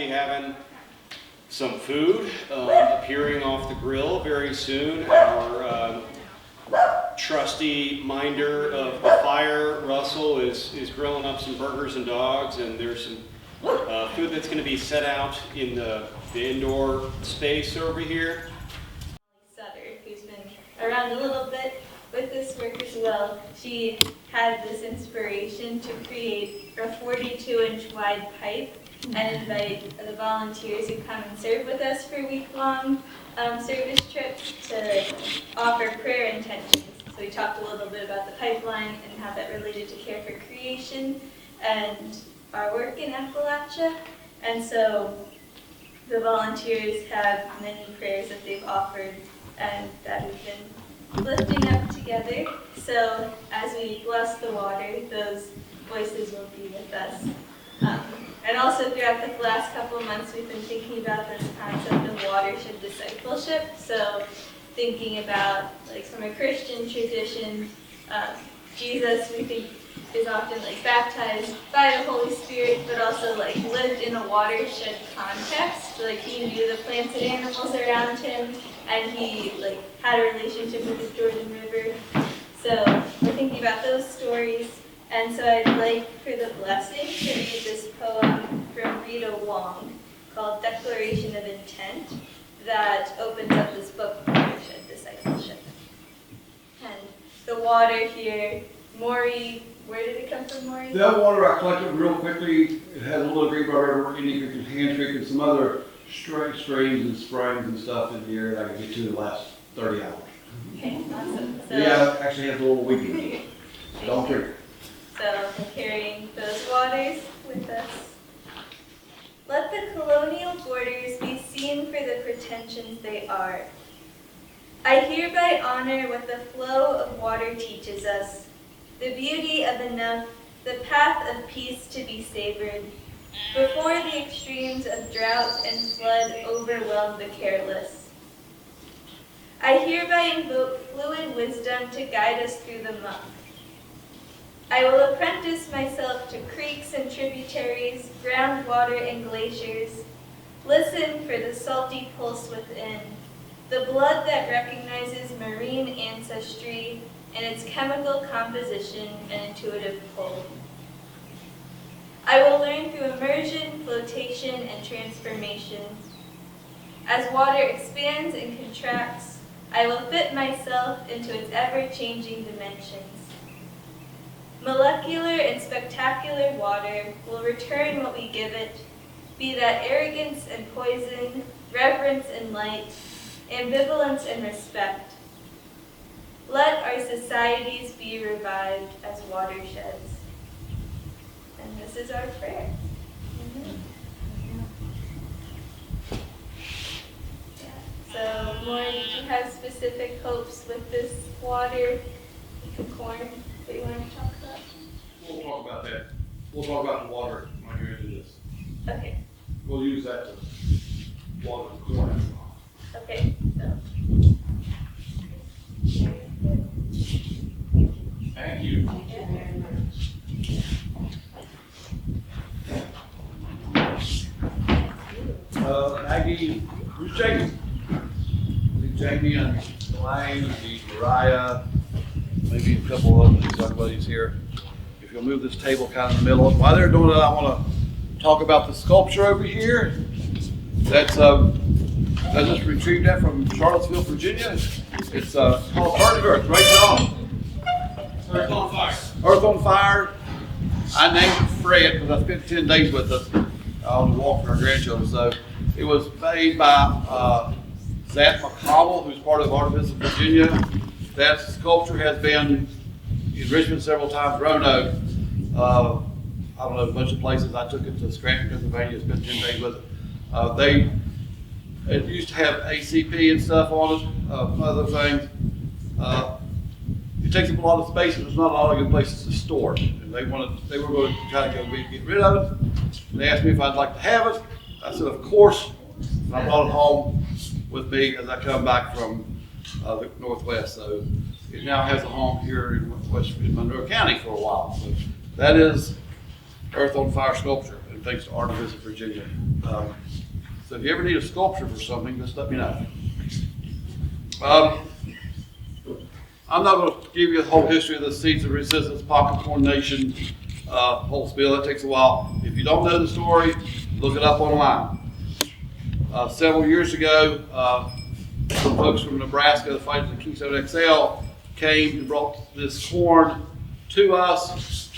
be having some food appearing off the grill very soon. Our trusty minder of the fire, Russell, is grilling up some burgers and dogs, and there's some food that's going to be set out in the indoor space over here. Sutter, who's been around a little bit with this work as well, she had this inspiration to create a 42-inch wide pipe and invite the volunteers who come and serve with us for week-long service trips to offer prayer intentions. So we talked a little bit about the pipeline and how that related to care for creation and our work in Appalachia. And so the volunteers have many prayers that they've offered and that we've been lifting up together. So as we bless the water, those voices will be with us. And also throughout the last couple of months, we've been thinking about this concept of watershed discipleship. So thinking about, like, from a Christian tradition, Jesus, we think, is often like baptized by the Holy Spirit, but also like lived in a watershed context. Like he knew the plants and animals around him, and he like had a relationship with the Jordan River. So we're thinking about those stories. And so I'd like for the blessing to read this poem from Rita Wong called Declaration of Intent that opens up this book, Watershed Discipleship. And the water here, Maury, where did it come from, Maury? That water I collected real quickly. It has a little Greenville River, Indian Creek, and Hand Creek, and some other streams and springs and stuff in here that I can get to in the last 30 hours. Okay, awesome. So, yeah, actually has a little weeping. Don't drink it. So carrying those waters with us. Let the colonial borders be seen for the pretensions they are. I hereby honor what the flow of water teaches us, the beauty of enough, the path of peace to be savored, before the extremes of drought and flood overwhelm the careless. I hereby invoke fluid wisdom to guide us through the muck. I will apprentice myself to creeks and tributaries, groundwater and glaciers. Listen for the salty pulse within, the blood that recognizes marine ancestry and its chemical composition and intuitive pull. I will learn through immersion, flotation, and transformation. As water expands and contracts, I will fit myself into its ever-changing dimensions. Molecular and spectacular water will return what we give it, be that arrogance and poison, reverence and light, ambivalence and respect. Let our societies be revived as watersheds. And this is our prayer. Yeah. So, Lauren, did you have specific hopes with this water and corn that you want to talk about? We'll talk about that. We'll talk about the water when you're into this. Okay. We'll use that to water the corn. Okay. So. Thank you. Maggie, who's Jamie? Jamie and Elaine, Mariah, maybe a couple of these young ladies here. If you'll move this table kind of in the middle. While they're doing that, I want to talk about the sculpture over here. That's I just retrieved that from Charlottesville, Virginia. It's called Heart of Earth, right on. Earth on Fire. Earth on Fire. I named it Fred because I spent 10 days with us on the walk with our grandchildren. So it was made by Zach McConnell, who's part of Artemis, Virginia. That sculpture has been in Richmond several times, Roanoke. I don't know, a bunch of places. I took it to Scranton, Pennsylvania, spent 10 days with it. It used to have ACP and stuff on it, other things. It takes up a lot of space and there's not a lot of good places to store it. And they were going to try to get rid of it. And they asked me if I'd like to have it. I said, of course. And I brought it home with me as I come back from the Northwest. So it now has a home here in Monroe County for a while. So that is Earth on Fire sculpture. And and thanks to Art of Visit Virginia. So if you ever need a sculpture for something, just let me know. I'm not going to give you the whole history of the Seeds of Resistance, Pocket Corn Nation, whole spiel. That takes a while. If you don't know the story, look it up online. Several years ago, some folks from Nebraska, the fighters of Keystone XL, came and brought this corn to us.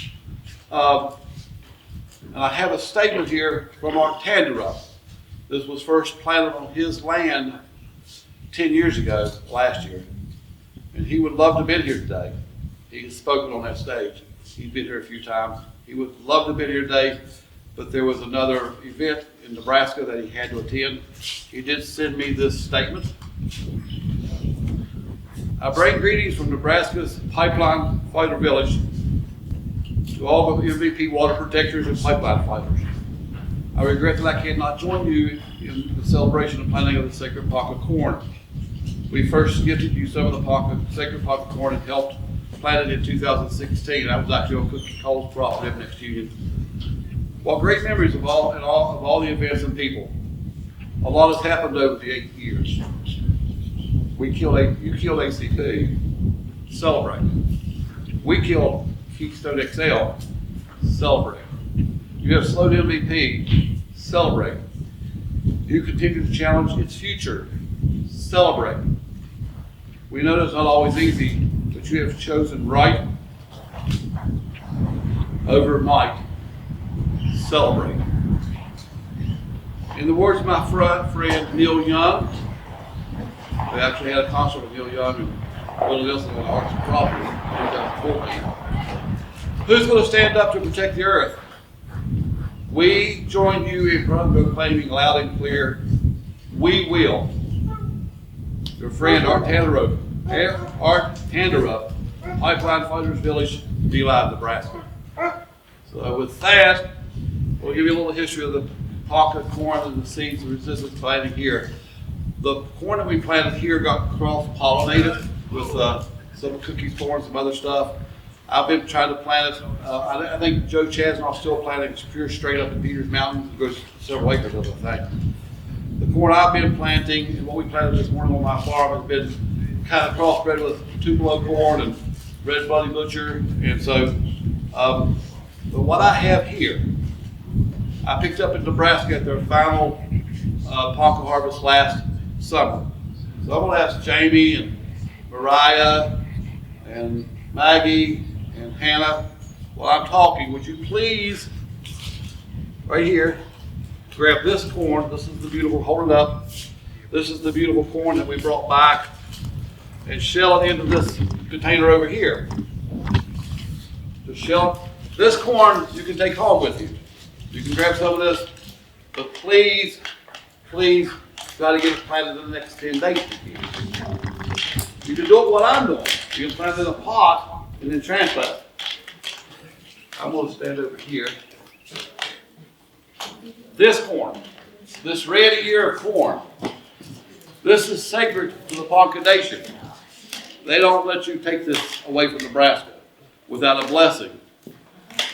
And I have a statement here from our Tandera. This was first planted on his land 10 years ago, last year. And he would love to have been here today. He has spoken on that stage. He's been here a few times. He would love to have been here today, but there was another event in Nebraska that he had to attend. He did send me this statement. I bring greetings from Nebraska's Pipeline Fighter Village to all the MVP water protectors and pipeline fighters. I regret that I cannot join you in the celebration and planting of the sacred pocket corn. We first gifted you some of the sacred pocket corn and helped plant it in 2016. I was actually on Cookie Cole's property up next to you. Well, great memories of all the events and people. A lot has happened over the 8 years. You killed ACP, celebrate. We killed Keystone XL, celebrate. You have slowed MVP, celebrate. You continue to challenge its future, celebrate. We know it's not always easy, but you have chosen right over might, celebrate. In the words of my friend Neil Young, we actually had a concert with Neil Young and Willie Wilson on Arts and Property in 2014. Who's going to stand up to protect the earth? We join you in proclaiming loud and clear, we will. Your friend Art Tandera, Pipeline Fighters Village, Belive, Nebraska. So with that, we'll give you a little history of the pocket corn and the Seeds of Resistance planting here. The corn that we planted here got cross-pollinated with some cookies, corn, some other stuff. I've been trying to plant it. I think Joe Chasnow's still planting it pure straight up in Peters Mountain. It goes several acres of it, I think. The corn I've been planting and what we planted this morning on my farm has been kind of crossbred with Tupelo corn and Red Buddy Butcher. And so, but what I have here, I picked up in Nebraska at their final ponca harvest last summer. So I'm going to ask Jamie and Mariah and Maggie and Hannah, while I'm talking, would you please, right here, grab this corn. This is the beautiful, hold it up. This is the beautiful corn that we brought back and shell it into this container over here. To shell this corn, you can take home with you. You can grab some of this, but please, please, try to get it planted in the next 10 days. You can do it what I'm doing. You can plant it in a pot and then transplant it. I'm going to stand over here. This corn, this red ear of corn, this is sacred to the Ponca Nation. They don't let you take this away from Nebraska without a blessing.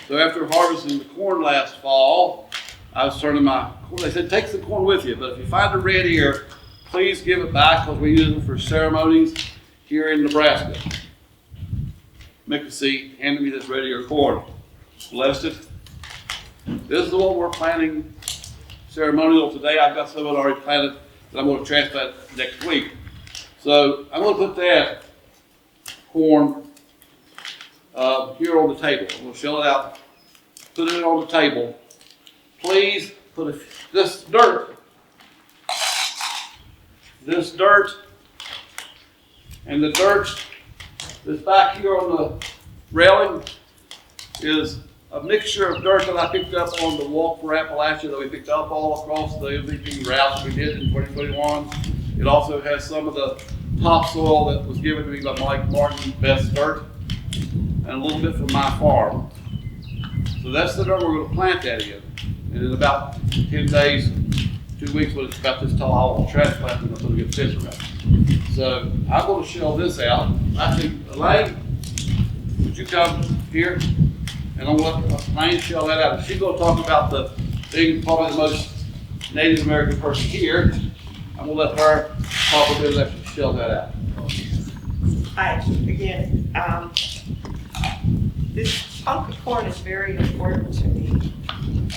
So after harvesting the corn last fall, I was turning my corn. They said, take the corn with you, but if you find a red ear, please give it back because we use it for ceremonies here in Nebraska. Mickey handed me this red ear corn. Blessed it. This is what we're planting ceremonial today. I've got some of it already planted that I'm going to transplant next week. So I'm going to put that corn here on the table. I'm going to shell it out, put it on the table. Please put this dirt, and the dirt that's back here on the railing is a mixture of dirt that I picked up on the Walk for Appalachia that we picked up all across the MVP routes we did in 2021. It also has some of the topsoil that was given to me by Mike Martin's best dirt and a little bit from my farm. So that's the dirt we're going to plant that in. And in about 10 days, 2 weeks, when it's about this tall, I'll transplant it and I'm going to get fence around. So I'm going to shell this out. Actually, Elaine, would you come here? And I'm going to let Elaine shell that out. She's going to talk about the being probably the most Native American person here, I'm gonna let her talk a bit, let you shell that out. Hi, again. This punk of corn is very important to me.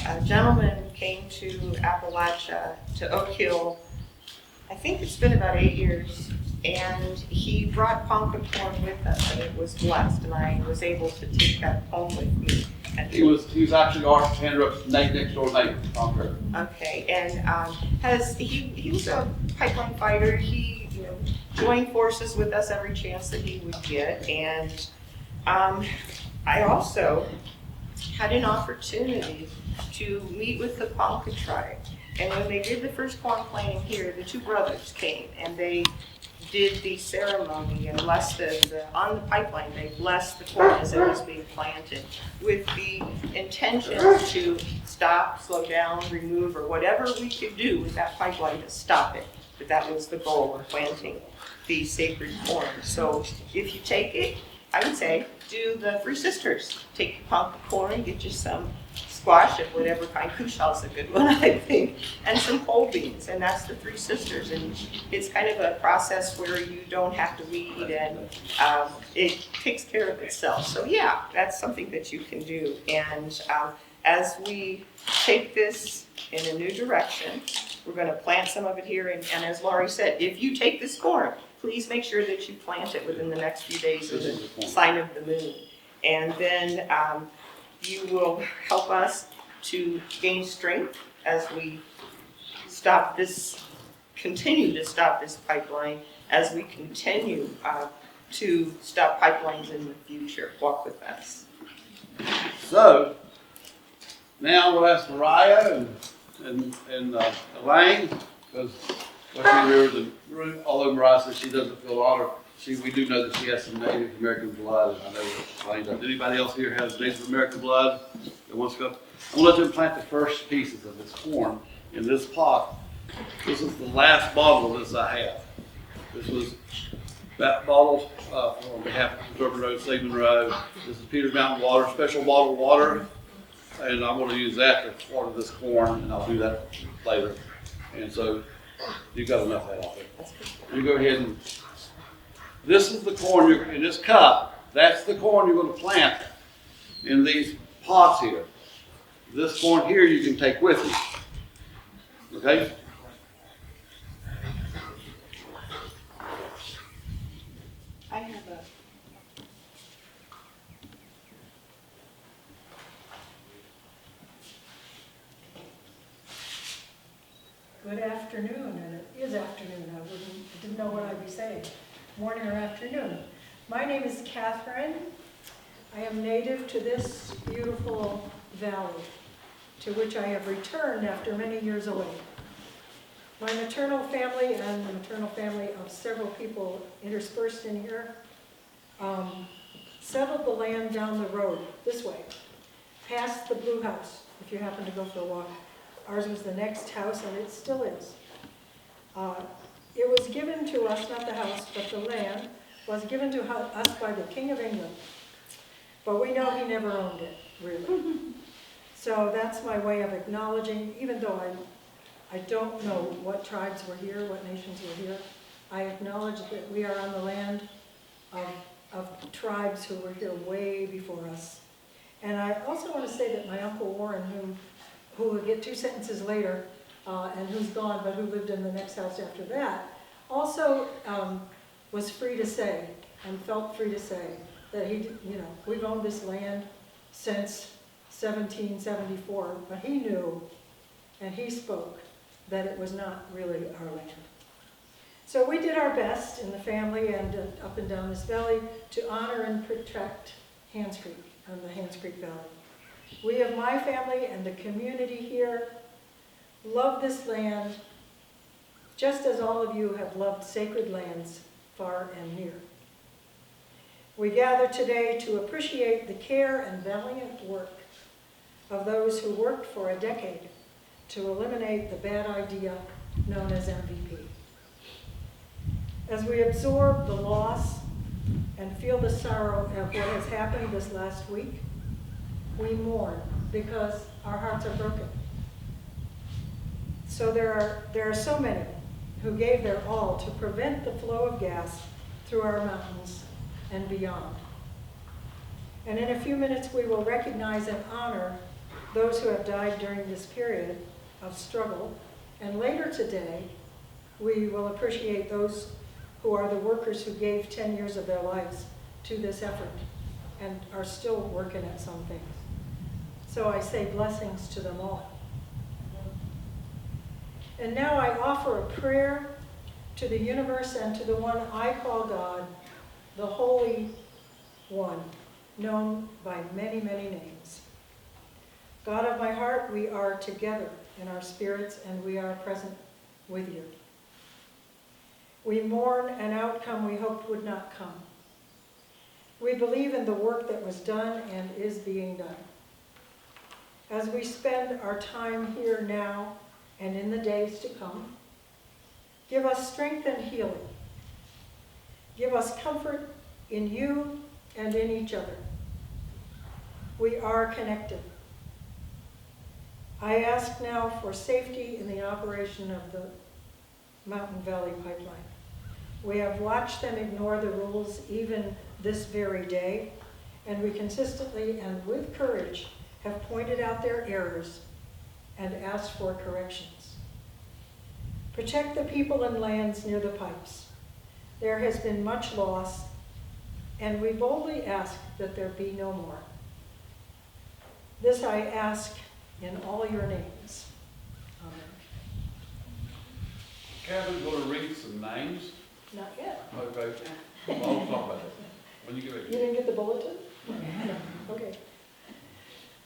A gentleman came to Appalachia, to Oak Hill, I think it's been about 8 years, and he brought punk of corn with us, and it was blessed, and I was able to take that home with me. And He was actually our Handrup's next door neighbor, Conquer. okay, and he was a pipeline fighter. He joined forces with us every chance that he would get, and I also had an opportunity to meet with the Ponca tribe. And when they did the first corn planting here, the two brothers came and they did the ceremony and blessed on the pipeline, they blessed the corn as it was being planted with the intention to stop, slow down, remove, or whatever we could do with that pipeline to stop it. But that was the goal of planting the sacred corn. So if you take it, I would say do the Three Sisters. Take your punk of corn, get you some squash of whatever kind. Cushal's a good one, I think, and some pole beans, and that's the Three Sisters. And it's kind of a process where you don't have to weed, and it takes care of itself. So yeah, that's something that you can do. And as we take this in a new direction, we're going to plant some of it here. And as Laurie said, if you take this corn, please make sure that you plant it within the next few days of the sign of the moon. And then you will help us to gain strength as we continue to stop this pipeline, as we continue to stop pipelines in the future. Walk with us. So, now we'll ask Mariah and Elaine, because although Mariah says she doesn't feel honored, we do know that she has some Native American blood, and I know that Elaine does. Anybody else here has Native American blood that wants to go? I'm gonna let them plant the first pieces of this corn in this pot. This is the last bottle of this I have. This was that bottle on behalf of Turban Road, Seaman Road. This is Peters Mountain Water, special bottled water, and I'm gonna use that to water this corn, and I'll do that later. And so you got enough of that out there. You go ahead and, this is the corn in this cup. That's the corn you're going to plant in these pots here. This corn here you can take with you. Okay? I have a Good afternoon, and it is afternoon. I didn't know what I'd be saying, morning or afternoon. My name is Catherine. I am native to this beautiful valley, to which I have returned after many years away. My maternal family and the maternal family of several people interspersed in here settled the land down the road, this way, past the Blue House, if you happen to go for a walk. Ours was the next house, and it still is. It was given to us, not the house, but the land, was given to us by the King of England. But we know he never owned it, really. So that's my way of acknowledging, even though I don't know what tribes were here, what nations were here, I acknowledge that we are on the land of tribes who were here way before us. And I also want to say that my Uncle Warren, who will get 2 sentences later, and who's gone, but who lived in the next house after that, also was free to say, and felt free to say, that we've owned this land since 1774, but he knew, and he spoke, that it was not really our land. So we did our best in the family and up and down this valley to honor and protect Hands Creek and the Hands Creek Valley. We of my family and the community here love this land just as all of you have loved sacred lands far and near. We gather today to appreciate the care and valiant work of those who worked for a decade to eliminate the bad idea known as MVP. As we absorb the loss and feel the sorrow of what has happened this last week, we mourn because our hearts are broken. So there are so many who gave their all to prevent the flow of gas through our mountains and beyond. And in a few minutes, we will recognize and honor those who have died during this period of struggle. And later today, we will appreciate those who are the workers who gave 10 years of their lives to this effort and are still working at some things. So I say blessings to them all. And now I offer a prayer to the universe and to the one I call God, the Holy One, known by many, many names. God of my heart, we are together in our spirits and we are present with you. We mourn an outcome we hoped would not come. We believe in the work that was done and is being done. As we spend our time here now and in the days to come, give us strength and healing. Give us comfort in you and in each other. We are connected. I ask now for safety in the operation of the Mountain Valley Pipeline. We have watched them ignore the rules even this very day, and we consistently and with courage have pointed out their errors and asked for corrections. Protect the people and lands near the pipes. There has been much loss, and we boldly ask that there be no more. This I ask in all your names. Amen. Kevin's going to read some names. Not yet. Okay. Well, I'll talk about it when you get You ready. didn't get the bulletin? Okay.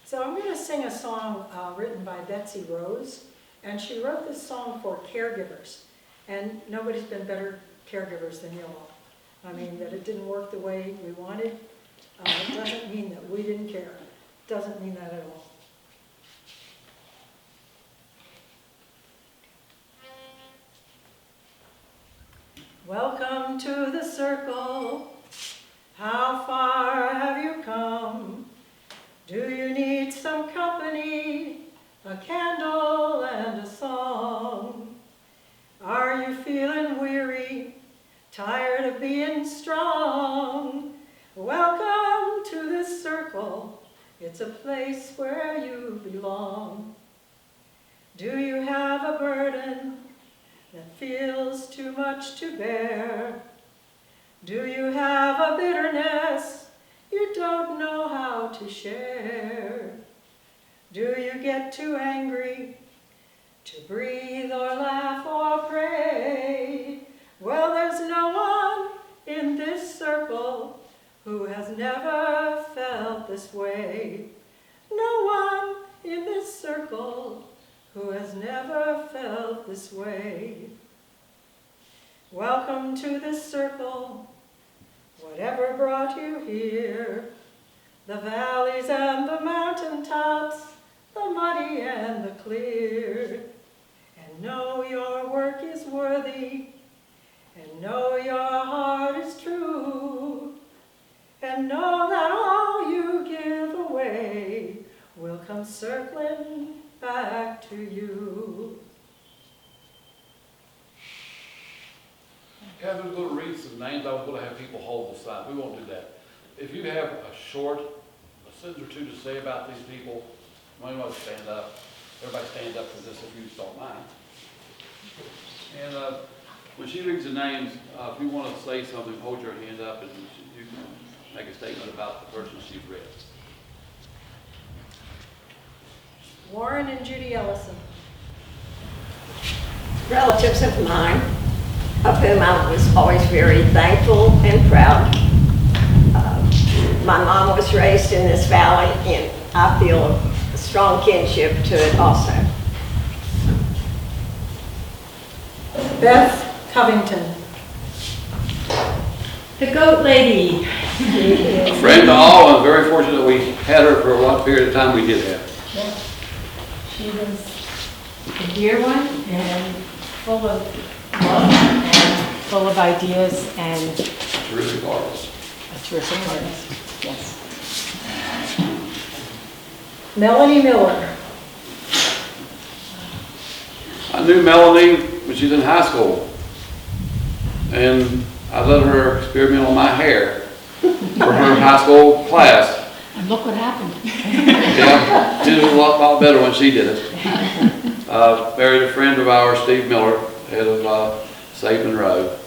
So I'm going to sing a song written by Betsy Rose, and she wrote this song for caregivers, and nobody's been better caregivers than you all. I mean, that it didn't work the way we wanted, it doesn't mean that we didn't care. It doesn't mean that at all. Welcome to the circle. How far have you come? Do you need some company, a candle and a song? Are you feeling weary, tired of being strong? Welcome to this circle. It's a place where you belong. Do you have a burden that feels too much to bear? Do you have a bitterness you don't know how to share? Do you get too angry to breathe or laugh or pray? Well, there's no one in this circle who has never felt this way. No one in this circle who has never felt this way. Welcome to this circle, whatever brought you here. The valleys and the mountaintops, the muddy and the clear. And know your work is worthy, and know your heart is true. And know that all you give away will come circling back to you. Kevin's going to read some names. I was going to have people hold the sign. We won't do that. If you have a sentence or two to say about these people, you might want to stand up. Everybody stand up for this if you don't mind. And when she reads the names, if you want to say something, hold your hand up and you can make a statement about the person she's read. Warren and Judy Ellison. Relatives of mine, of whom I was always very thankful and proud. My mom was raised in this valley, and I feel a strong kinship to it also. Beth Covington. The goat lady. A friend to all, and very fortunate that we had her for a long period of time. We did have. Yeah. She was a dear one and full of love and full of ideas and Terrific artist. a terrific artist. Yes. Melanie Miller. I knew Melanie when she was in high school, and I let her experiment on my hair for her high school class. And look what happened. Yeah, she did a lot better when she did it. Married a friend of ours, Steve Miller, head of Safe Road.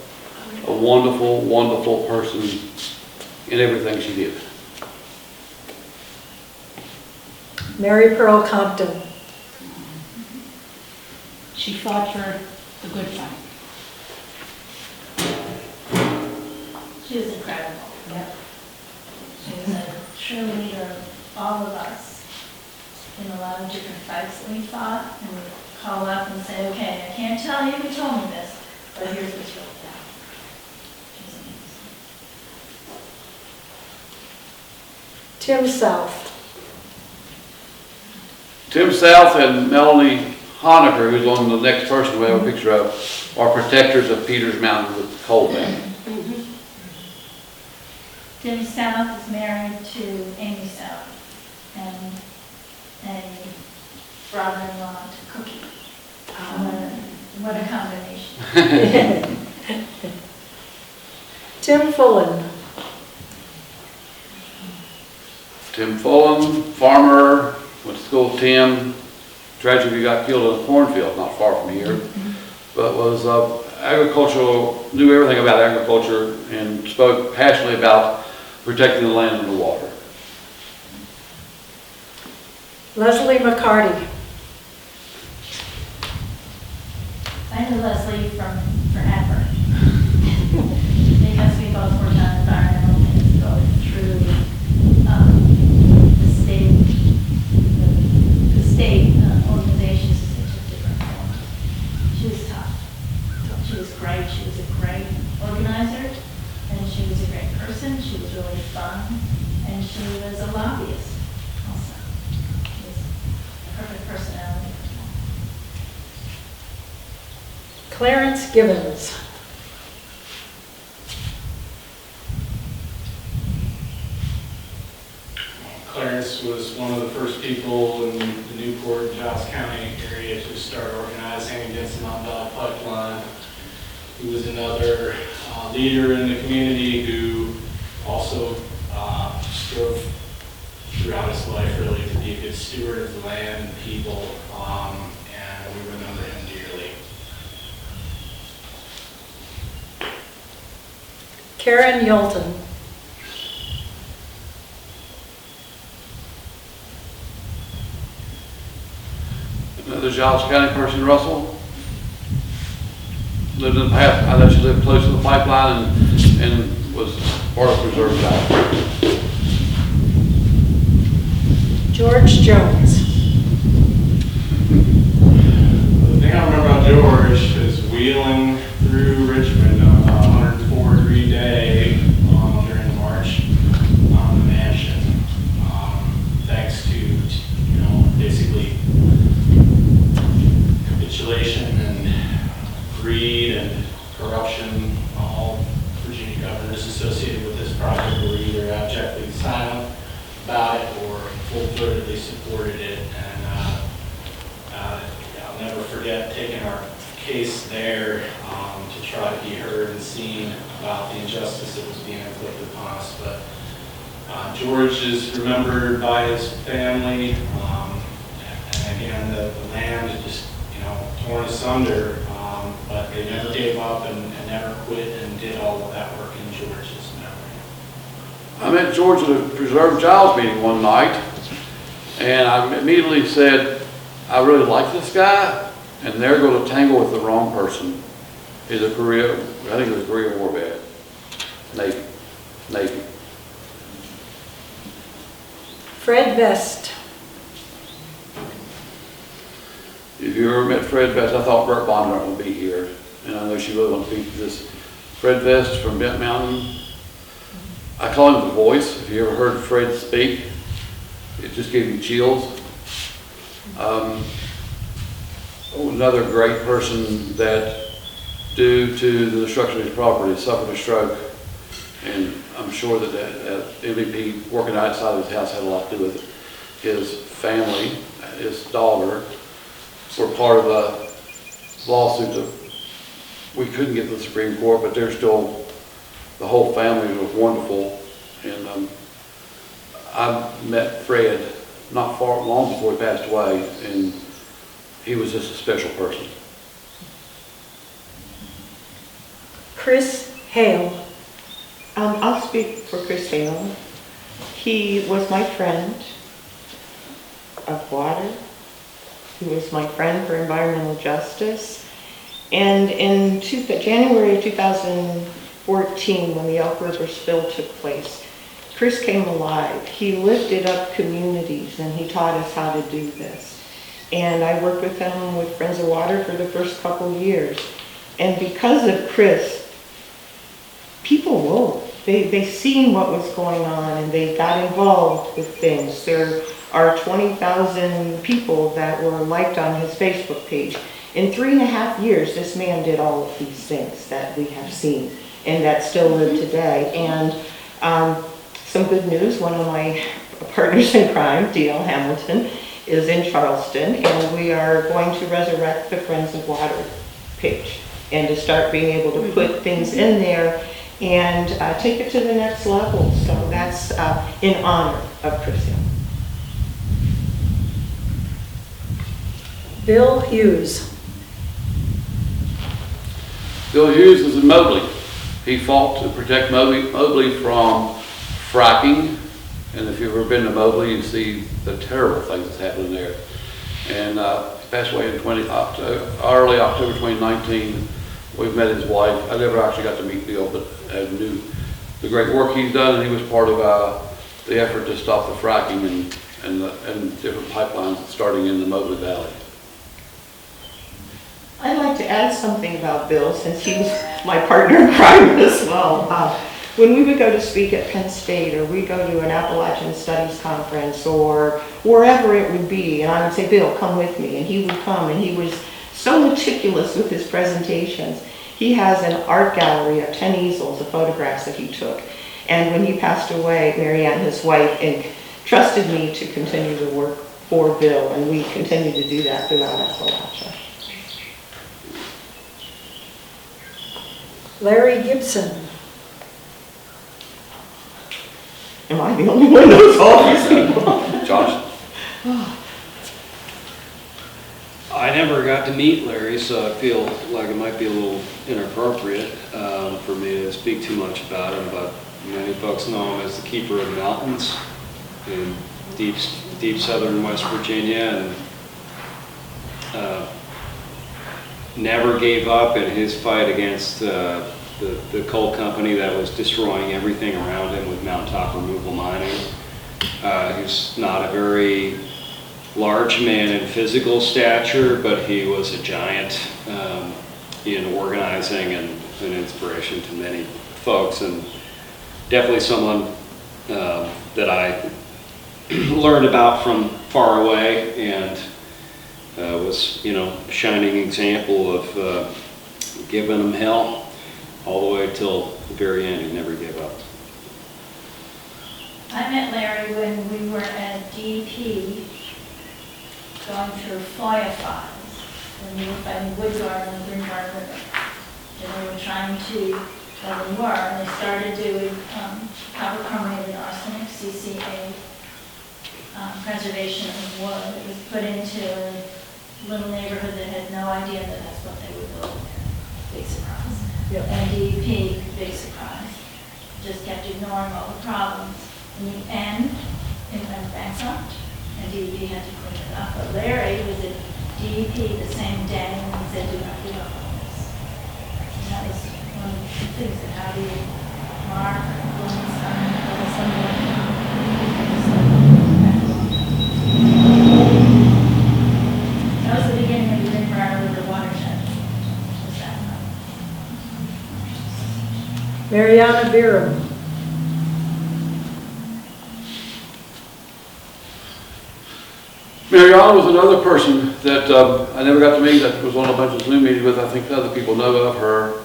A wonderful, wonderful person in everything she did. Mary Pearl Compton. She fought for the good fight. She was incredible. Yep. She was a true leader of all of us in a lot of different fights that we fought, and we'd call up and say, okay, I can't tell you who told me this, but here's what's wrote down. She was amazing. Tim South. Tim South and Melanie Honaker, who's on the next person we have a picture of, are protectors of Peters Mountain with coal family. Tim South is married to Amy South, and a brother-in-law to Cookie. What a combination. Tim Fullen. Tim Fulham, farmer, went to school with Tim, tragically got killed in a cornfield not far from here, but was agricultural, knew everything about agriculture and spoke passionately about protecting the land and the water. Leslie McCarty. I knew Leslie from forever. Because we both worked on environmental things, both through the state organizations in such a different form. She was tough. She was great. She was a great organizer, and she was a great person. She was really fun, and she was a lobbyist also. She was a perfect personality. Clarence Gibbons. Clarence was one of the first people in the Newport and Giles County area to start organizing against the Mount Valley Pipeline. He was another leader in the community who also strove throughout his life really to be a good steward of the land and people, and we remember him dearly. Karen Yolton. Another Giles County person, Russell. Lived in the past, I know she lived close to the pipeline and was part of Preserve Giles. George Jones. The thing I remember about George is wheeling through Richmond on a 104-degree day during the march on the mansion, thanks to, basically capitulation and greed and corruption. All Virginia governors associated with this project were either abjectly silent about it or full-throatedly supported it. And I'll never forget taking our case there to try to be heard and seen about the injustice that was being inflicted upon us. But George is remembered by his family, and again, the land is just torn asunder, but they never gave up and never quit and did all of that work in George's memory. I met George at a Preserve Giles meeting one night, and I immediately said, I really like this guy, and they're going to tangle with the wrong person. He's a Korea, I think he was a Korean War vet, Navy. Fred Vest. If you ever met Fred Vest, I thought Bert Bondurant would be here, and I know she really wants to be this. Fred Vest from Bent Mountain. I call him the voice. If you ever heard Fred speak, it just gave you chills. Another great person that, due to the destruction of his property, suffered a stroke, and I'm sure that MVP working outside of his house had a lot to do with it. His family, his daughter, were part of lawsuit that we couldn't get to the Supreme Court, but they're still, the whole family was wonderful. And I met Fred not long before he passed away, and he was just a special person. Chris Hale. I'll speak for Chris Hale. He was my friend of water. He was my friend for environmental justice. And in January of 2014, when the Elk River spill took place, Chris came alive. He lifted up communities and he taught us how to do this. And I worked with him with Friends of Water for the first couple years. And because of Chris, people woke. They seen what was going on and they got involved with things. There are 20,000 people that were liked on his Facebook page. In 3.5 years, this man did all of these things that we have seen and that still live today. And some good news, one of my partners in crime, D.L. Hamilton, is in Charleston, and we are going to resurrect the Friends of Water page and to start being able to put things in there and take it to the next level. So that's in honor of Chris Hill. Bill Hughes. Bill Hughes was in Mobley. He fought to protect Mobley from fracking, and if you've ever been to Mobley, you see the terrible things that's happening there. And he passed away in early October 2019. We've met his wife. I never actually got to meet Bill, but I knew the great work he's done, and he was part of the effort to stop the fracking and different pipelines starting in the Mobley Valley. I'd like to add something about Bill, since he was my partner in crime as well. When we would go to speak at Penn State, or we go to an Appalachian Studies conference, or wherever it would be, and I would say, Bill, come with me, and he would come, and he was so meticulous with his presentations. He has an art gallery of 10 easels of photographs that he took. And when he passed away, Marianne, his wife, entrusted me to continue the work for Bill, and we continue to do that throughout Appalachia. Larry Gibson. Am I the only one that knows all these people? Josh? I never got to meet Larry, so I feel like it might be a little inappropriate for me to speak too much about him, but many folks know him as the keeper of the mountains in deep southern West Virginia, and never gave up in his fight against the coal company that was destroying everything around him with mountaintop removal mining. He's not a very large man in physical stature, but he was a giant in organizing and an inspiration to many folks, and definitely someone that I learned about from far away, and was, a shining example of giving them hell all the way till the very end. He never gave up. I met Larry when we were at DEP going through FOIA files when we were fighting Woodguard on the Greenville River. And they were trying to, and they started doing copper carbonated arsenic, CCA, preservation of wood. It was put into a little neighborhood that had no idea that that's what they were building there. Big surprise. Yep. And DEP, big surprise, just kept ignoring all the problems. In the end, it went bankrupt, and DEP had to clean it up. But Larry was at DEP the same day and he said, do not give up on this. And that was one of the things that how do you mark Blumenstein or somebody. That was the beginning of the Greenville River watershed. Was that night. Mariana Vera. Mariana was another person that I never got to meet. That was on a bunch of Zoom meetings with. I think other people know of her.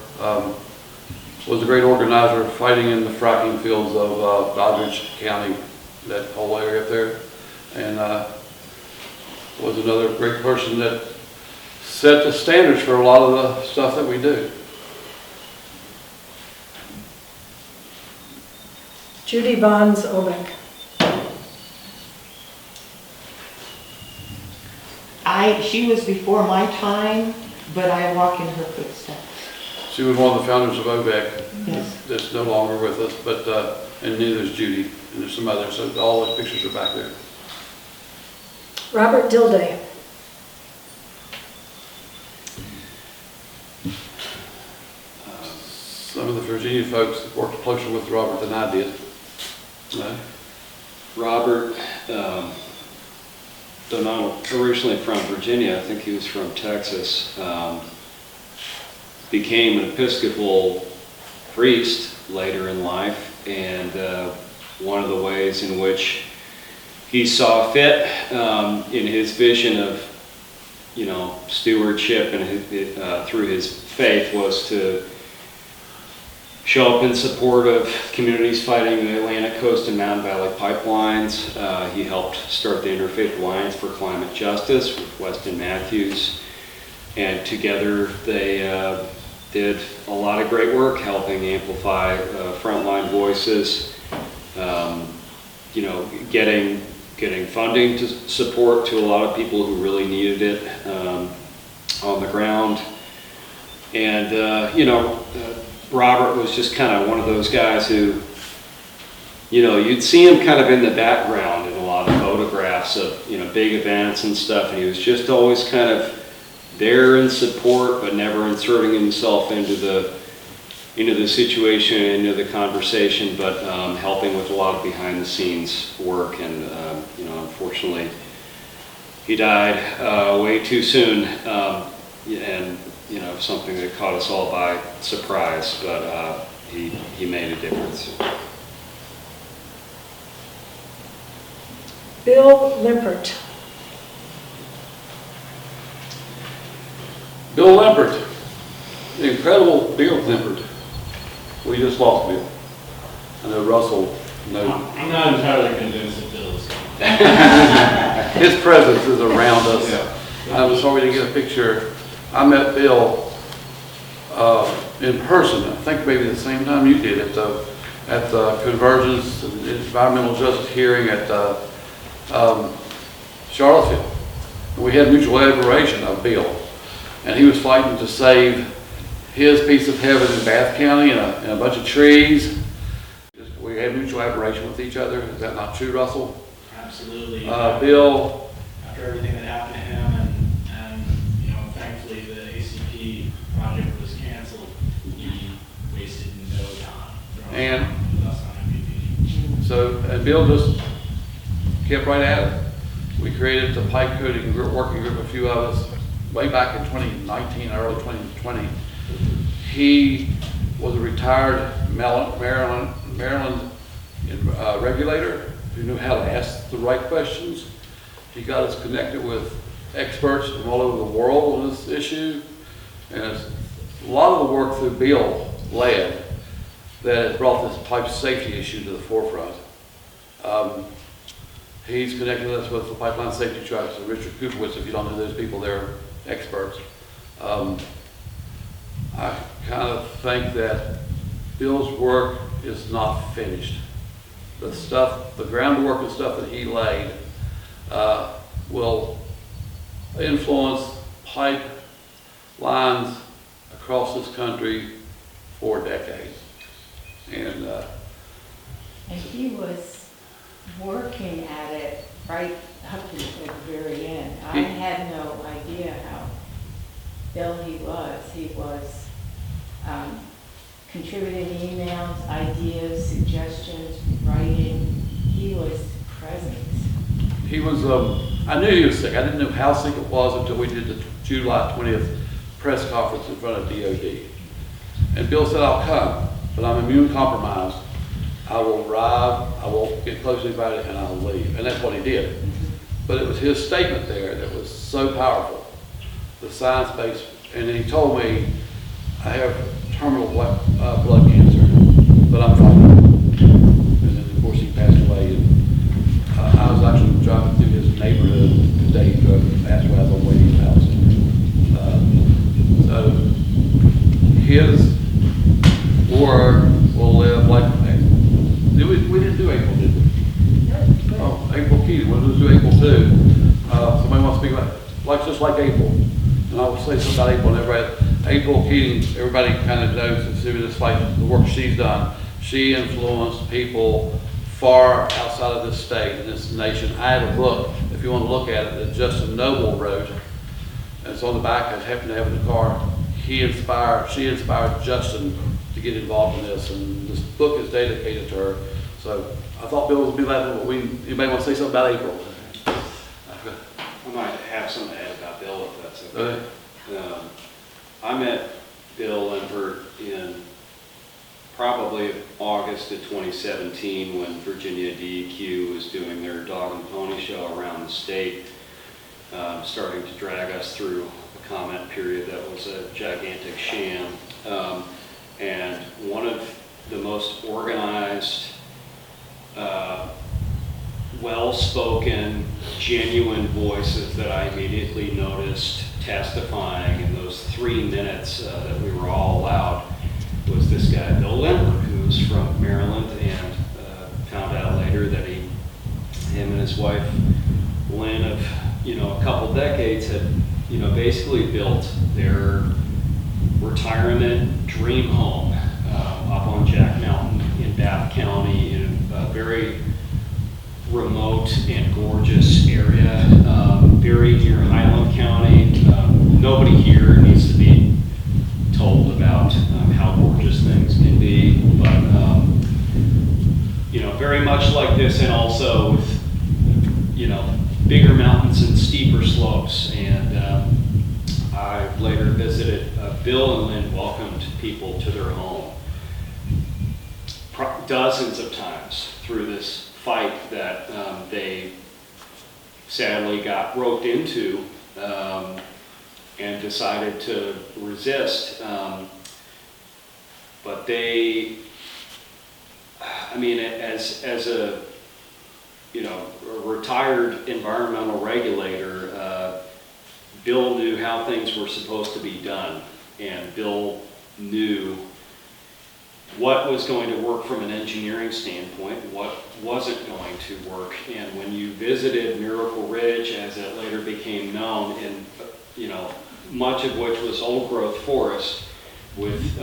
Was a great organizer fighting in the fracking fields of Doddridge County, that whole area up there. And was another great person that set the standards for a lot of the stuff that we do. Judy Bonds Obeck. She was before my time, but I walk in her footsteps. She was one of the founders of OVEC. Yes. That's no longer with us, but, and neither is Judy, and there's some others, so all those pictures are back there. Robert Dilday. Some of the Virginia folks worked closer with Robert than I did. Robert, though not originally from Virginia, I think he was from Texas, became an Episcopal priest later in life, and one of the ways in which he saw fit in his vision of, stewardship and through his faith was to show up in support of communities fighting the Atlantic Coast and Mountain Valley pipelines. He helped start the Interfaith Alliance for Climate Justice with Weston Matthews, and together they did a lot of great work helping amplify frontline voices, getting funding to support to a lot of people who really needed it on the ground. And, Robert was just kind of one of those guys who, you'd see him kind of in the background in a lot of photographs of, big events and stuff, and he was just always kind of there in support, but never inserting himself into the situation, into the conversation, but helping with a lot of behind the scenes work. And, unfortunately, he died way too soon, and something that caught us all by surprise, but he made a difference. Bill Limpert. Bill Limpert, the incredible Bill Limpert. We just lost Bill. I know Russell knows. I'm not entirely convinced that Bill's His presence is around us. Yeah. I was sorry to get a picture. I met Bill in person, I think maybe the same time you did, at the Convergence and Environmental Justice hearing at Charlottesville. We had mutual admiration of Bill, and he was fighting to save his piece of heaven in Bath County and a bunch of trees. We had mutual admiration with each other. Is that not true, Russell? absolutely. Bill, After everything that happened to him, and thankfully the ACP project was canceled, he wasted no time And- with us on MVP. and Bill just kept right at it. We created the pipe coating working group, a few of us, way back in 2019, early 2020. He was a retired Maryland regulator who knew how to ask the right questions. He got us connected with experts from all over the world on this issue. And it's a lot of the work through Bill led that has brought this pipe safety issue to the forefront. He's connected us with the Pipeline Safety Trust, and Richard Kupowitz. If you don't know those people, they're experts. I kind of think that Bill's work is not finished. The groundwork and stuff that he laid will influence pipe lines across this country for decades. And he was working at it right up to the very end. I had no idea how ill he was. He was contributing emails, ideas, suggestions, writing. He was present. he was, I knew he was sick. I didn't know how sick it was until we did the July 20th press conference in front of DOD. And Bill said, I'll come, but I'm immune compromised. I will arrive, I won't get close to anybody, and I'll leave. And that's what he did. But it was his statement there that was so powerful, the science-based. And then he told me, I have terminal blood cancer, but I'm fine. And then, of course, he passed away. And I was actually driving through his neighborhood today, asked where I was on Waiting House. his work will live like, we didn't do April, did we? Oh, April Keating, we'll do April too. Somebody wants to speak about, like, just like April. And I will say something about April, and everybody, April Keating, everybody kind of knows and sees this, like, the work she's done. She influenced people far outside of this state and this nation. I have a book, if you want to look at it, that Justin Noble wrote. And it's on the back, I happen to have in the car. She inspired Justin to get involved in this, and this book is dedicated to her. So I thought Bill would be laughing, but anybody want to say something about April? I might have something to add about Bill, if that's okay. Okay. I met Bill Limpert in probably August of 2017 when Virginia DEQ was doing their dog and pony show around the state, starting to drag us through a comment period that was a gigantic sham. And one of the most organized, well-spoken, genuine voices that I immediately noticed testifying in those 3 minutes that we were all allowed was this guy, Bill Limpert, who was from Maryland, and found out later that him and his wife, Lynn, of a couple decades had basically built their retirement dream home up on Jack Mountain in Bath County in a very remote and gorgeous area, very near Highland County. Nobody here needs to be told about how gorgeous things can be, but very much like this, and also with bigger mountains and steeper slopes. And I later visited. Bill and Lynn welcomed people to their home dozens of times through this fight that they sadly got roped into and decided to resist. But they, as a retired environmental regulator, Bill knew how things were supposed to be done, and Bill knew what was going to work from an engineering standpoint, what wasn't going to work. And when you visited Miracle Ridge, as it later became known, and much of which was old growth forest with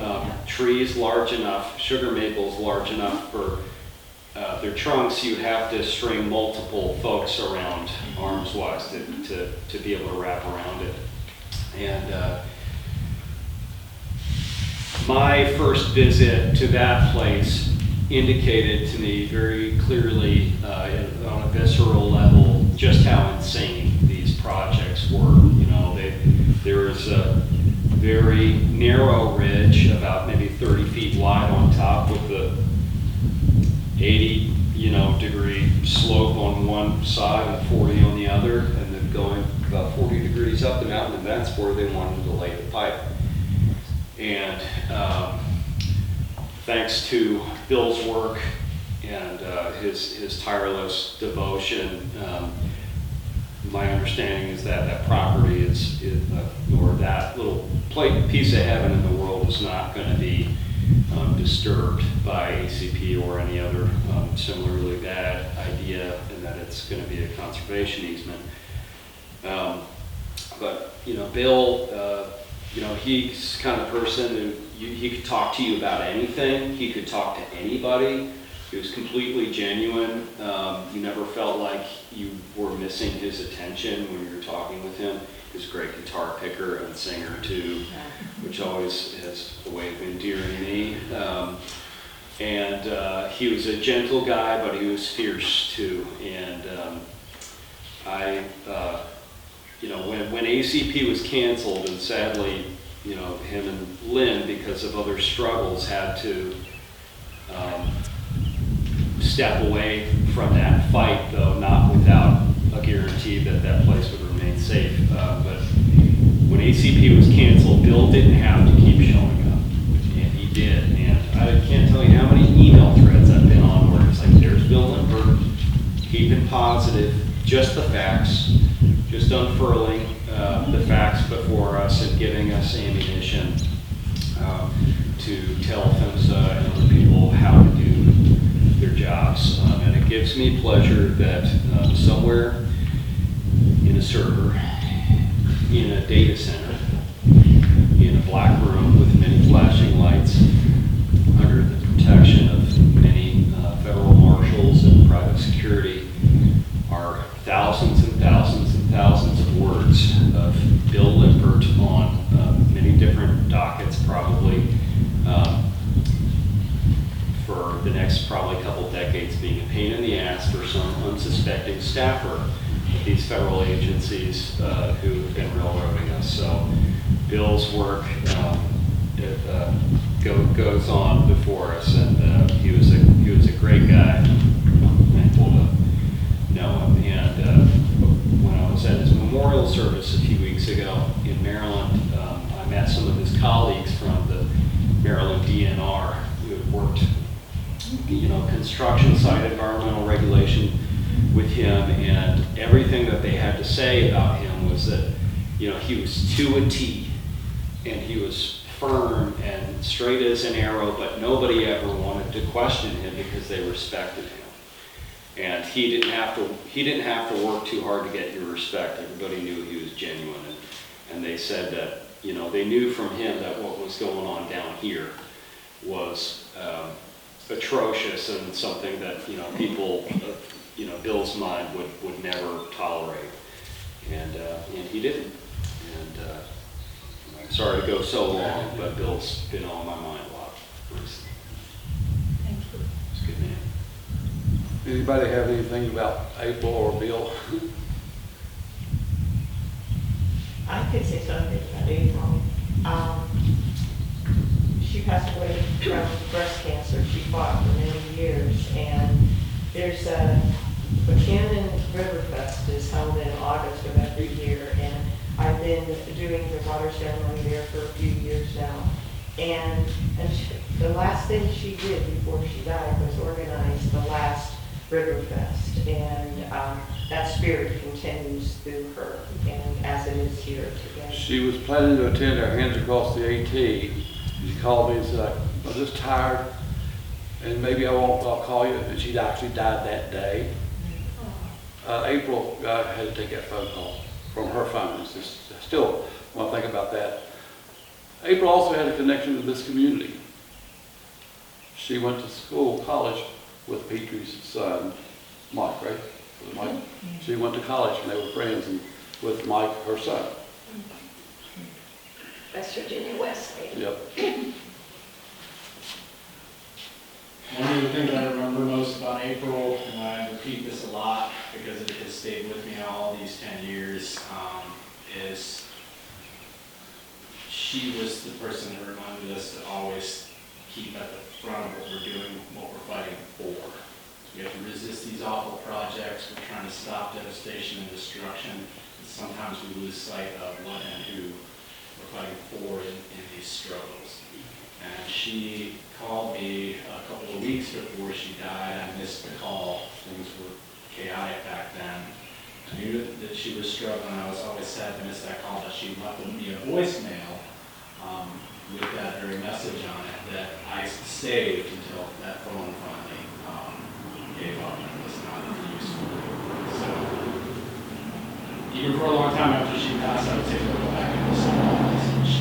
trees large enough, sugar maples large enough for their trunks, you have to string multiple folks around arms wise to be able to wrap around it. And my first visit to that place indicated to me very clearly on a visceral level just how insane these projects were. There was a very narrow ridge, about maybe 30 feet wide on top, with the 80 degree slope on one side and 40 on the other, and then going about 40 degrees up the mountain, and that's where they wanted to lay the pipe. And thanks to Bill's work and his tireless devotion, my understanding is that that property or that little piece of heaven in the world is not going to be disturbed by ACP or any other similarly bad idea, and that it's going to be a conservation easement. But Bill, he's the kind of person who he could talk to you about anything. He could talk to anybody. He was completely genuine. You never felt like you were missing his attention when you were talking with him. He was a great guitar picker and singer too, which always has a way of endearing me. And he was a gentle guy, but he was fierce too. And when ACP was canceled, and sadly, him and Lynn, because of other struggles, had to step away from that fight, though not without a guarantee that that place would remain safe. But when ACP was canceled, Bill didn't have to keep showing up, and he did. And I can't tell you how many email threads I've been on where it's like, there's Bill Limpert, keeping positive, just the facts, just unfurling the facts before us and giving us ammunition. gives me pleasure that somewhere in a server, in a data center, in a black room with many flashing lights, under the protection of many federal marshals and private security, are thousands and thousands and thousands of words of Bill Lippert on many different dockets, probably for the next probably couple decades, being a pain in the ass for some unsuspecting staffer at these federal agencies who have been railroading us. So Bill's work goes on before us, and he was a great guy. I'm thankful to know him. And when I was at his memorial service a few weeks ago in Maryland, I met some of his colleagues from the Maryland DNR who had worked, construction site environmental regulation with him, and everything that they had to say about him was that, he was to a T, and he was firm and straight as an arrow, but nobody ever wanted to question him because they respected him. And he didn't have to work too hard to get your respect. Everybody knew he was genuine, and they said that, they knew from him that what was going on down here was atrocious and something that, people, Bill's mind would never tolerate. And he didn't. And I'm sorry to go so long, but Bill's been on my mind a lot recently. Thank you. He's a good man. Anybody have anything about April or Bill? I could say something about April. She passed away from breast cancer. She fought for many years, and there's a Buchanan Riverfest is held in August of every year, and I've been doing the water ceremony there for a few years now. And the last thing she did before she died was organize the last Riverfest, and that spirit continues through her, and as it is here today. She was planning to attend our Hands Across the AT. She called me and said, I'm just tired, and maybe I'll call you. And she actually died that day. April had to take that phone call from her phone. It's just, I still want to think about that. April also had a connection to this community. She went to college with Petrie's son, Mike, right? Was it Mike? She went to college and they were friends with Mike, her son. West Virginia West. Yep. One of the things I remember most about April, and I repeat this a lot because it has stayed with me all these 10 years, is she was the person that reminded us to always keep at the front of what we're doing, what we're fighting for. We have to resist these awful projects. We're trying to stop devastation and destruction. And sometimes we lose sight of what and who we're fighting for in these struggles. And she called me a couple of weeks before she died. I missed the call. Things were chaotic back then. I knew that she was struggling. I was always sad to miss that call, but she left me a voicemail with that very message on it that I saved until that phone finally gave up and was not useful. So even for a long time after she passed, I would take her back and listen to that message.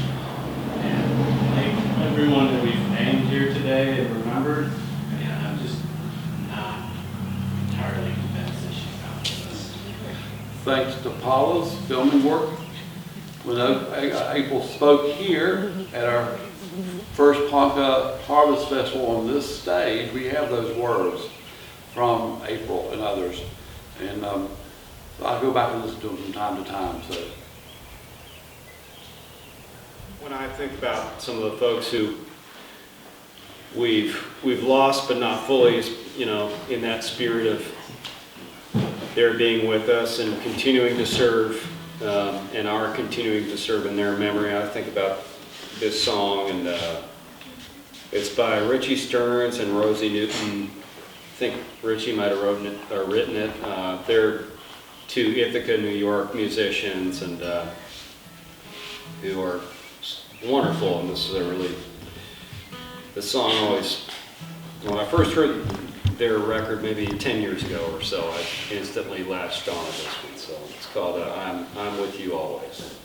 And I think everyone that we've named here today and remembered, and I'm just not entirely convinced that she's not with us. Thanks to Paula's filming work. When April spoke here at our first Ponca Harvest Festival on this stage, we have those words from April and others. And so I go back and listen to them from time to time. So When I think about some of the folks who we've lost but not fully, in that spirit of their being with us and continuing to serve, and are continuing to serve in their memory, I think about this song, and it's by Richie Stearns and Rosie Newton. I think Richie might have written it. They're two Ithaca, New York musicians, and who are wonderful. And this is the song always, when I first heard their record maybe 10 years ago or so. I instantly latched on to this one. So it's called I'm With You Always.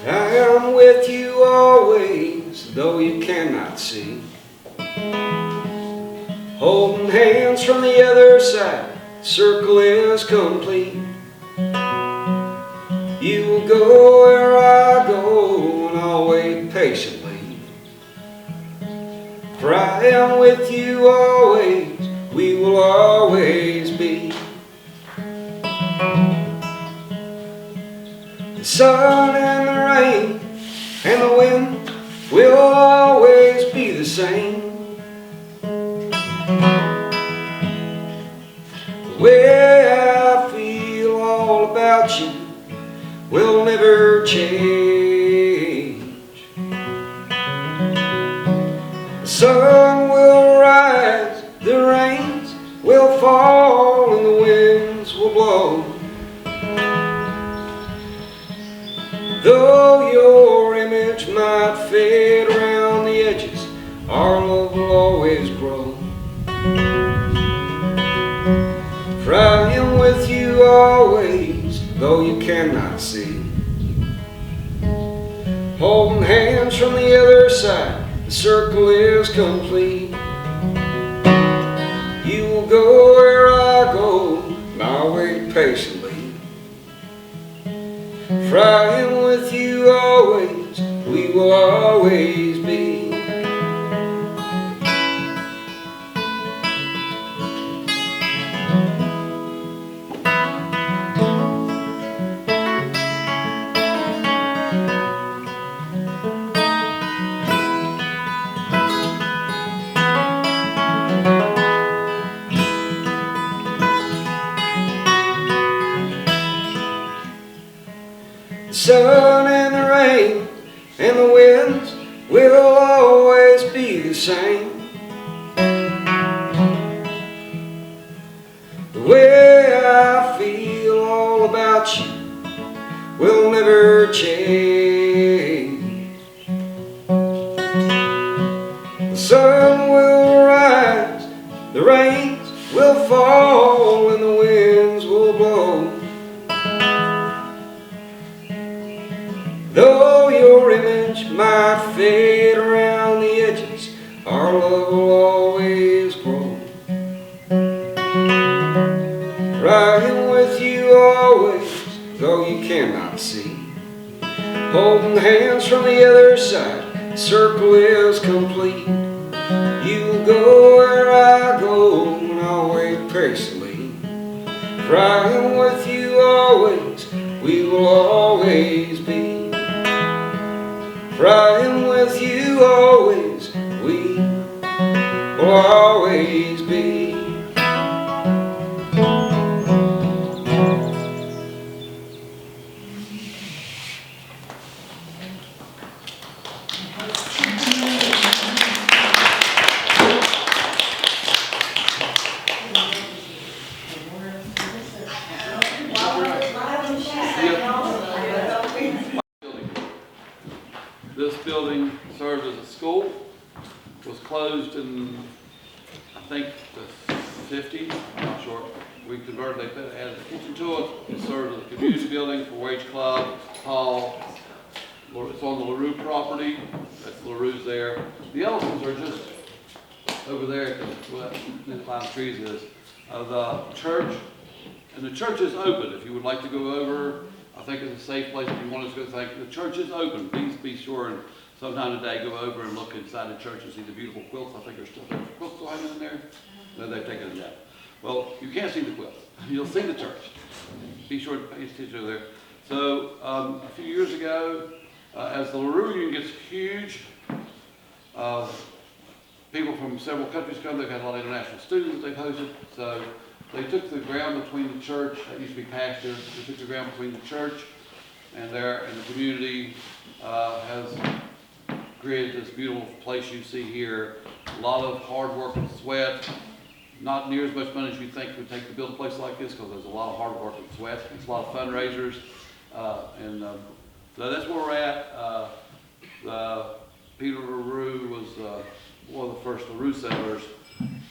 I am with you always, though you cannot see. Holding hands from the other side, the circle is complete. You will go where I go, and I'll wait patiently. For I am with you always, we will always be. The sun and the rain and the wind will always be the same. The way I feel all about you will never change. The sun will rise, the rains will fall, and the winds will blow. Though your image might fade around the edges, our love will always grow. For I am with you always, though you cannot see. Holding hands from the other side, the circle is complete. You will go where I go, and I'll wait patiently. For I am with you always, we will always be. The sun and the rain and the winds will always be the same. The way I feel all about you will never change. The sun will rise, the rains will fall, and the winds will blow. Though your image might fade around the edges, our love will always grow. For I am with you always, though you cannot see. Holding hands from the other side, the circle is complete. You will go where I go, and I'll wait patiently. For I am with you always, we will always be. For I am with you always, we will always be. This building served as a school, was closed in, I think, the 50s, I'm not sure. We converted, they added a kitchen to it. It served as a community building for Wage Club, Hall. It's on the LaRue property. That's LaRue's there. The Ellisons are just over there, because where that line of trees is. The church, and the church is open if you would like to go over. I think it's a safe place if you want us to go. The church is open. Please be sure and sometime today go over and look inside the church and see the beautiful quilts. I think there's still quilts still hanging in there. No, they've taken them down. Well, you can't see the quilts. You'll see the church. Be sure to pay attention there. So a few years ago, as the LaRue Union gets huge, people from several countries come. They've had a lot of international students they've hosted. So they took the ground between the church, that used to be pasture, they took the ground between the church and the community has created this beautiful place you see here. A lot of hard work and sweat. Not near as much money as you think it would take to build a place like this, because there's a lot of hard work and sweat. It's a lot of fundraisers. So that's where we're at. Peter LaRue was one of the first LaRue settlers,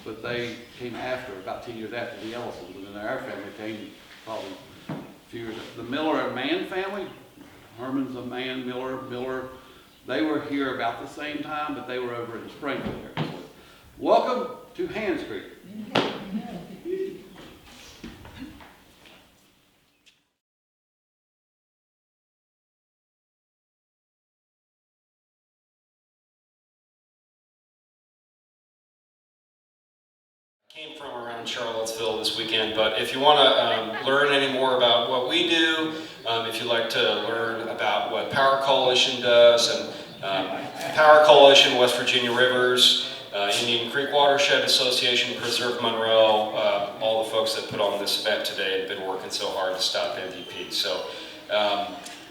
but they came after, about 10 years after the Ellisons, and then our family came probably a few years after. The Miller and Mann family, Herman's a Mann, Miller, they were here about the same time, but they were over in the Springfield area. So, welcome to Hands Creek. Came from around Charlottesville this weekend, but if you want to learn any more about what we do, if you'd like to learn about what Power Coalition does, and Power Coalition, West Virginia Rivers, Indian Creek Watershed Association, Preserve Monroe, all the folks that put on this event today have been working so hard to stop MVP. So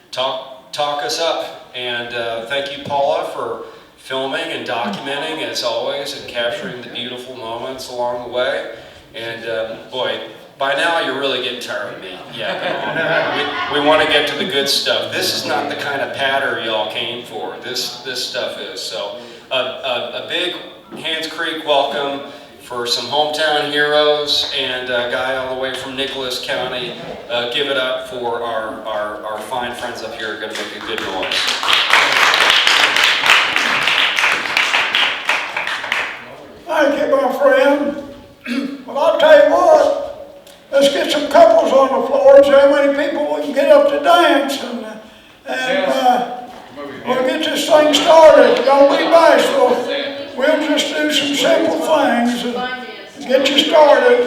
talk us up, and thank you, Paula, for filming and documenting as always and capturing the beautiful moments along the way. And boy, by now you're really getting tired of me yapping on. We want to get to the good stuff. This is not the kind of patter y'all came for. This stuff is. So a big Hands Creek welcome for some hometown heroes and a guy all the way from Nicholas County. Give it up for our fine friends up here. Are going to make a good noise. Thank you, my friend. Well, I'll tell you what, let's get some couples on the floor and see how many people we can get up to dance, and we'll get this thing started. Don't be bashful. We'll just do some simple things and get you started.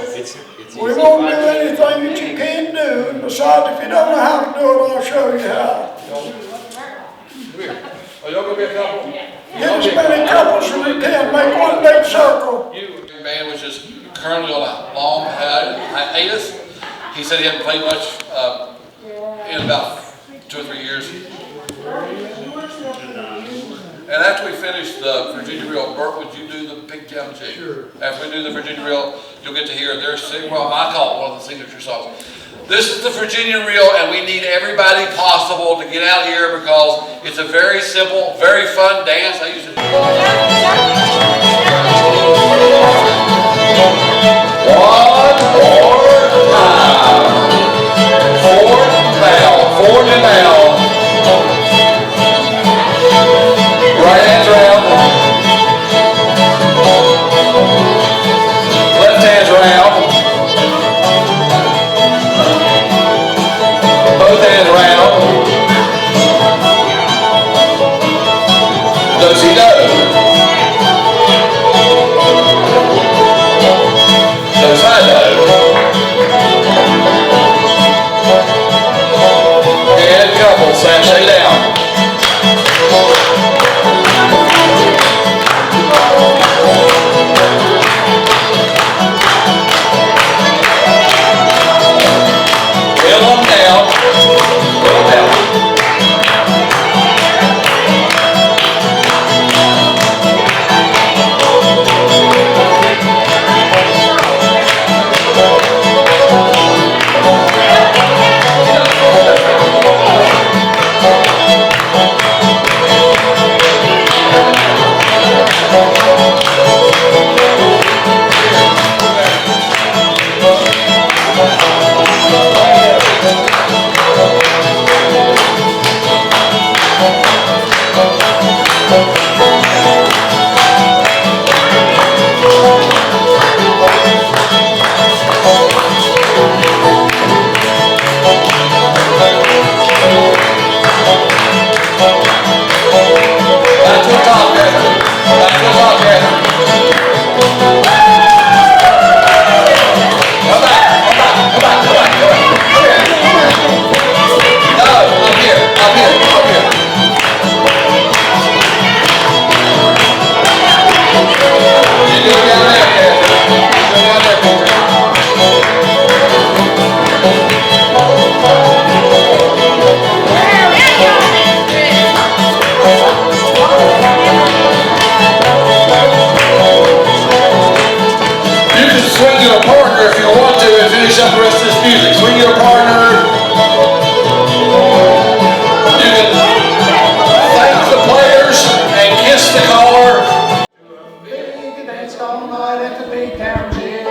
We won't do anything that you can't do, and besides, if you don't know how to do it, I'll show you how. Come here. Are y'all going to be a couple? Get as many couples as you can, make one big circle. The band was just currently on a long hiatus. He said he hadn't played much in about 2 or 3 years. And after we finish the Virginia Reel, Bert, would you do the Pink Town Jig? Sure. After we do the Virginia Reel, you'll get to hear their well, I call it one of the signature songs. This is the Virginia Reel, and we need everybody possible to get out here because it's a very simple, very fun dance. I used to one more time. Forward and down. Right hands around. Left hands around. Both hands around. Do-si-do. Do-si-do. And couple, sashay down. Wheel them down. Wheel them down. Up here. yourself the rest of this music. Swing your partner. You can thank the players and kiss the caller. Big dance all night at the big town gym.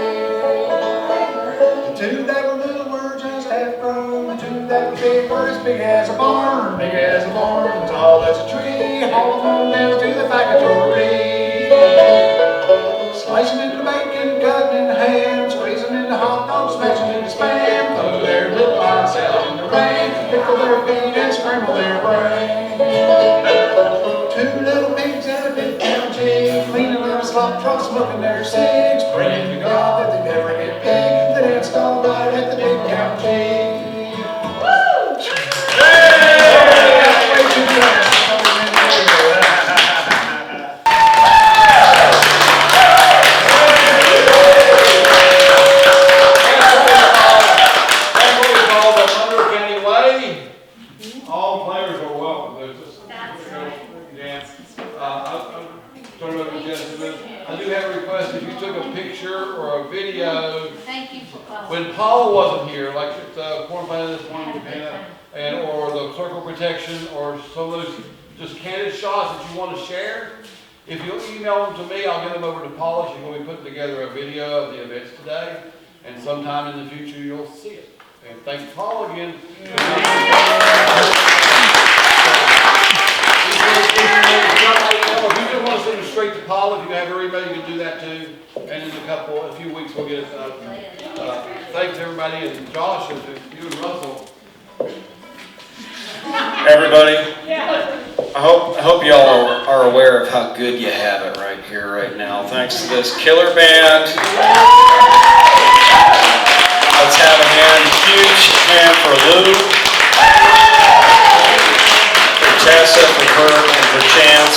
The two that were little were just half grown. The two that were big were as big as a barn. Big as a barn, tall as a tree. Haul them down to the factory. Slice them into bacon, cut them into ham. Squeeze them into hot dogs, smash them into spam. Throw their little eyes out in the rain. Pickle their feet and scramble their brain. Two little pigs and a big town chick, cleaning little slop trucks, smoking their cigs, praying to God that they never get big. They danced all night at the big town gig. Way too fast. That's what we call the Monroe County Way. All players are welcome. There's just dance. Turn it over to Jessica. I do have a request. If you took a picture or a video Thank you for calling. when Paula wasn't here, like the corn plant this morning, and or the clerical protection, or some of those just candid shots that you want to share. If you'll email them to me, I'll get them over to Paula. She's going to be putting together a video of the events today, and sometime in the future you'll see it. And thank Paula again. If you just want to send them straight to Paula, if you have her email, you can do that too. And in a few weeks, we'll get it done. Thanks everybody, and Josh, and you and Russell. Everybody, I hope y'all are aware of how good you have it right here, right now. Thanks to this killer band. Let's have a huge hand for Lou, for Tessa, for Kurt, and for Chance.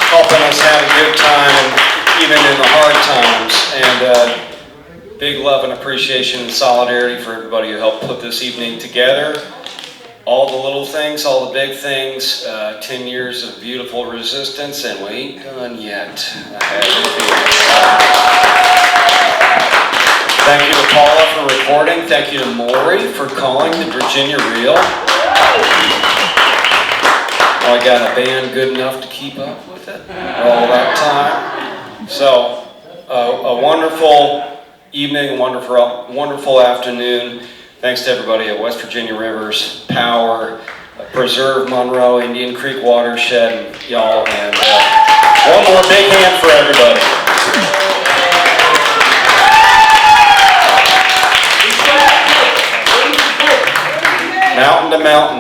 Helping us have a good time, even in the hard times. And big love and appreciation and solidarity for everybody who helped put this evening together. All the little things, all the big things, 10 years of beautiful resistance, and we ain't done yet. Thank you to Paula for recording. Thank you to Maury for calling the Virginia Reel. I got a band good enough to keep up with it all that time. So, a wonderful evening, wonderful afternoon. Thanks to everybody at West Virginia Rivers Power, Preserve Monroe, Indian Creek Watershed, and y'all. And one more big hand for everybody. Mountain to mountain.